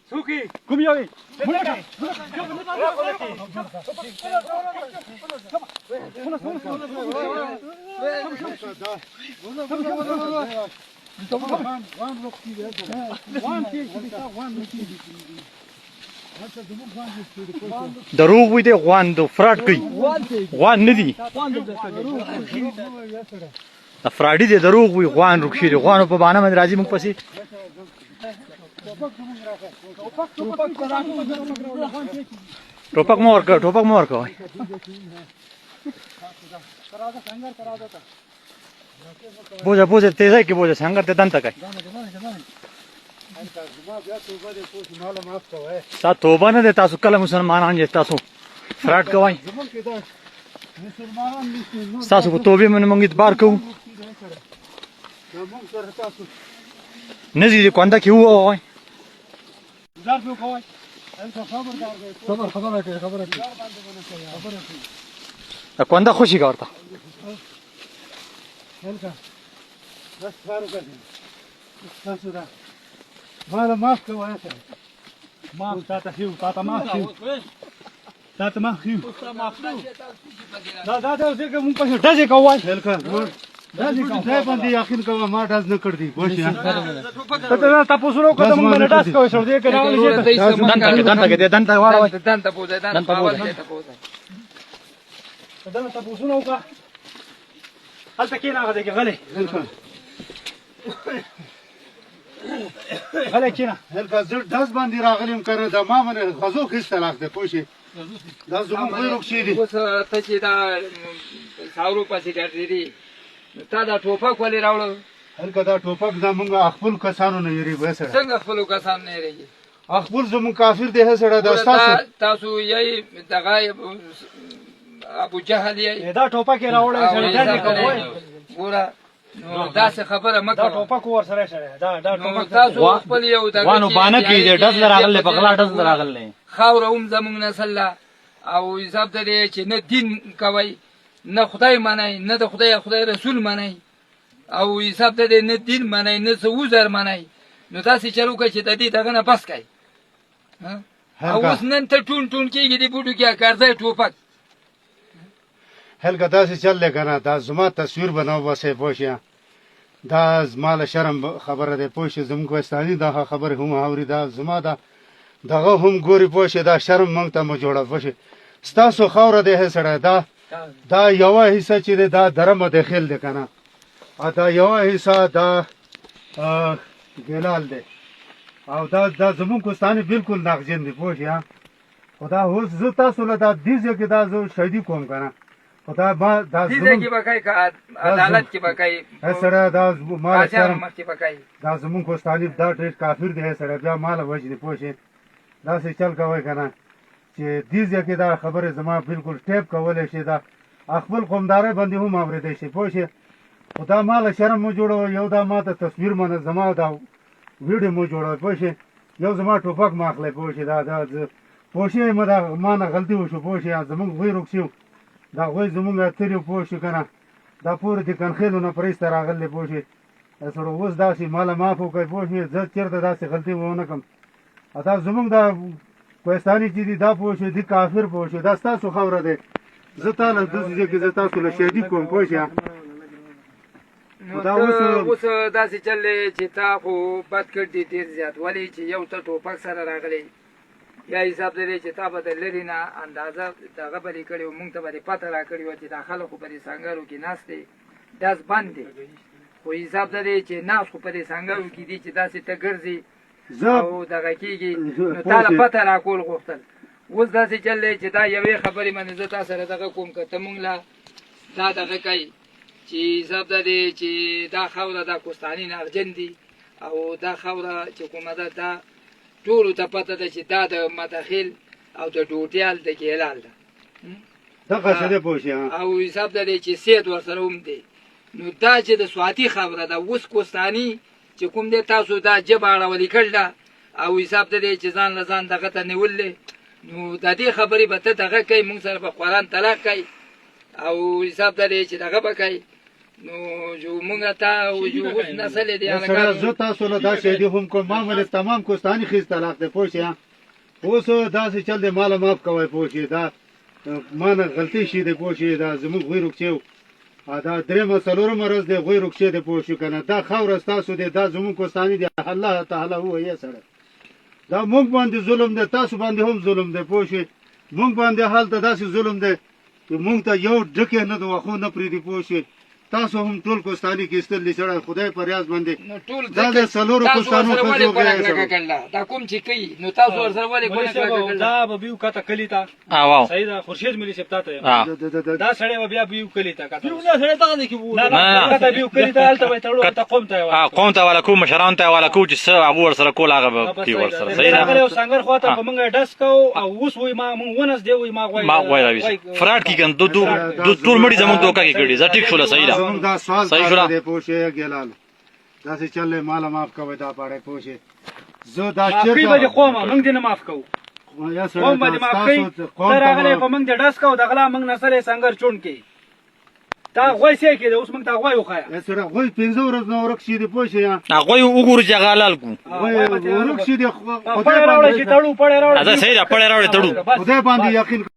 Suki, kom jullie. دروغ وي دی غوان دو فراډ کوي غوان نه دي افراډي دي دروغ وي غوان رخصي دي غوانو په باندې باندې راځي موږ پسې ټوپک مو ورکړ بوزه تیزه کې بوزه څنګه ته دنته کوي تا توبه نه ده تاسو کله مسلمانان یې تاسو فراډ کوئ تاسو په توبې باندې موږ اعتبار کوو نه دي کونده کې ووایي کونده خوشي کا ورته ما maaf kowe maaf tata hiu tata maaf hiu tata maaf hiu da zeker mun pas daze kowe helka daze kowe dai bandi akhir kowe ma daz ne kardi bosh ya tata taposu ro kadam mun daz kowe so de kana danta wala danta poza danta taposu ro ka hal takina hada ke gale هلا كنا هلکا زړ داس باندې راغلم کنه دا ما باندې غزو کې طلاق ده پوښي دا زموږ غوړو شي دي اوس ته چې دا ساورو پسې ګرځېدي تا دا ټوپک ولې راوړل هلکا دا ټوپک زموږ خپل کسانو نه یری وسره څنګه خپل کسان نه یری خپل زموږ کافر دی سره دا تاسو یې دغه ابو جهل یې دا ټوپک راوړل سره کوي ګوره دا څه خبره مکه دا ټوپک ور سره سره دا ټوپک تاسو خپل یو دغه وانو باندې کې دز راغله په غلا دز راغله خاوروم زمونږ نسل او حساب ته چې نه دین کوي نه خدای منای نه د خدای رسول منای او حساب ته نه دین منای نه سوزر منای نو تاسو چلو کوي چې د دې دغه نه بس کوي او اوس نن ته ټون کېږي دی بوډو کې کارځي ټوپک هلکا دا څه چل کنه دا زما تصویر بناو وسه پوښیا دا زما شرم خبره ده پوښ زموږ وستانی دا خبره هم اوري دا زما دا دغه هم ګوري پوښ دا شرم مونږ ته مو جوړه پوښ ستاسو خوره ده سره دا یو حصہ چې دا درمه داخل ده کنه دا یو حصہ دا ګلال ده او دا زموږ کوستانی بالکل ناغجن دي پوښیا خدا اوس زه تاسو له دا دیزه کې دا زه شهیدی کوم کنه خدا ما دا زموږ کې بکای عدالت کې بکای سره دا ما شرم کې بکای دا زموږ کوستانی دا ډېر کافر دی سره بیا مال وجنی پوښي دا څه چل کوي کنه چې دیزه کې دا خبره زما بالکل ټیپ کولای شي دا خپل قومداري باندې هم اوریدای شي پوښي خدا مال شرم مو جوړو یو دا ماته تصویر منه زما دا ویډیو مو جوړو پوښي یو زما ټوپک ماخله پوښي دا پوښي ما نه غلطي وشو پوښي زموږ وی روښیو دا غوی زمونږ تریو پوښي کنه دا پور دي کنخېلو نه پرېست راغلې پوښي سره اوس داسې مال معاف وکړي پوښي زه چېرته داسې غلطي ونه کړم دا زمونږ دا کوهستاني چې دي دا پوښي دي کافر پوښي دا ستاسو خبره ده زه تاله داسې کې زه تاسو له شهیدي کوم پوښي دا اوس داسې چلې چې تا خو بد کړ دي ډېر زیات ولې چې یو ته ټوپک سره راغلی یا حساب لري چې تا به د لرې نه اندازه دغه به لیکلي وو مونږ ته به دې پته راکړې وه چې دا خلک خو په دې سنګرو کې ناست دی داس بند دی خو حساب لري چې ناست خو په دې سنګرو کې دي چې داسې ته ګرځي او دغه کېږي نو تا له پته راکول غوښتل اوس داسې چل دی چې دا یوې خبرې باندې زه تا سره دغه کوم که ته مونږ له دا دغه کوي چې حساب لري چې دا خاوره دا کوستاني نغجن دي او دا خاوره چې کومه ده دا ټولو ته پته ده چې دا د مداخل او د ډوټیال د ګیلال ده او حساب ده چې سید ورسره هم دی نو دا چې د سواتي خبره ده اوس کوستاني چې کوم دی تاسو دا ژبه اړولې کړل او حساب ده چې ځان له ځان دغه ته نیولې نو د دې خبرې به ته دغه کوي مونږ سره به قرآن طلاق کوي او حساب ده چې دغه به کوي نو جو مونږ ته جو اوس نسل دی سره زه تاسو له دا شی دی هم کوم معاملې تمام کوستاني خیز طلاق دی پوه شئ اوس داسې چل دی ماله معاف کوئ پوه شئ دا ما نه غلطي شي دی پوه شئ دا زموږ غوی روکچی دا درېیمه څلورمه ورځ دی غوی روکچی دی پوه شو که نه دا خاوره ستاسو دی دا زموږ کوستاني دی الله تعالی ووایه سړی دا موږ باندې ظلم دی تاسو باندې هم ظلم دی پوه شئ موږ باندې هلته داسې ظلم دی چې موږ ته یو ډکې نه د واښو نه پرېږدي پوه شئ تاسو هم ټول کوستاني کې ایستل دي سړی خدای په ریاض باندې دا د څلورو کوستانو ښځو دا کوم چې کوي نو تاسو ورسره ولې ګونه دا به بیو کته کلی ته واو صحیح ده خورشید ملي صاحب ته دا دا سړی به بیا بیو کلی ته کته بیو نه سړی ته دی کې نه کته بیو کلی ته هلته به تړو ته قوم ته قوم ته والا کو مشران ته والا کو چې څه هغه ورسره کول هغه به کی ورسره صحیح ده یو څنګه خواته په موږ ډس کو او اوس وای ما مونږ ونس دی وای ما وای راوي فراډ کی ګن دو ټول مړي زمون دوکا کې کړي زه ټیک شول صحیح ده دا سوال صحیح شو دی پوه شئ ګیلال داسې چل ماله معاف کوئ دا پاړی پوه شئ زه دا چېرته به قومه موږ دې نه معاف کوو قوم به دې معاف کوي ته راغلی په موږ دې ډس کوو د غلا موږ نسل یې سنګر چون کوي تا غوی سې کېده اوس موږ ته غوی وښایه سره غوی 15 ورځ نه ورک شي دی پوه شئ هغه وګورو چې هغه حلال کو ورک شي دی پړې راوړی چې تړو پړې راوړی دا صحیح ده پړې راوړی تړو خدای باندې یقین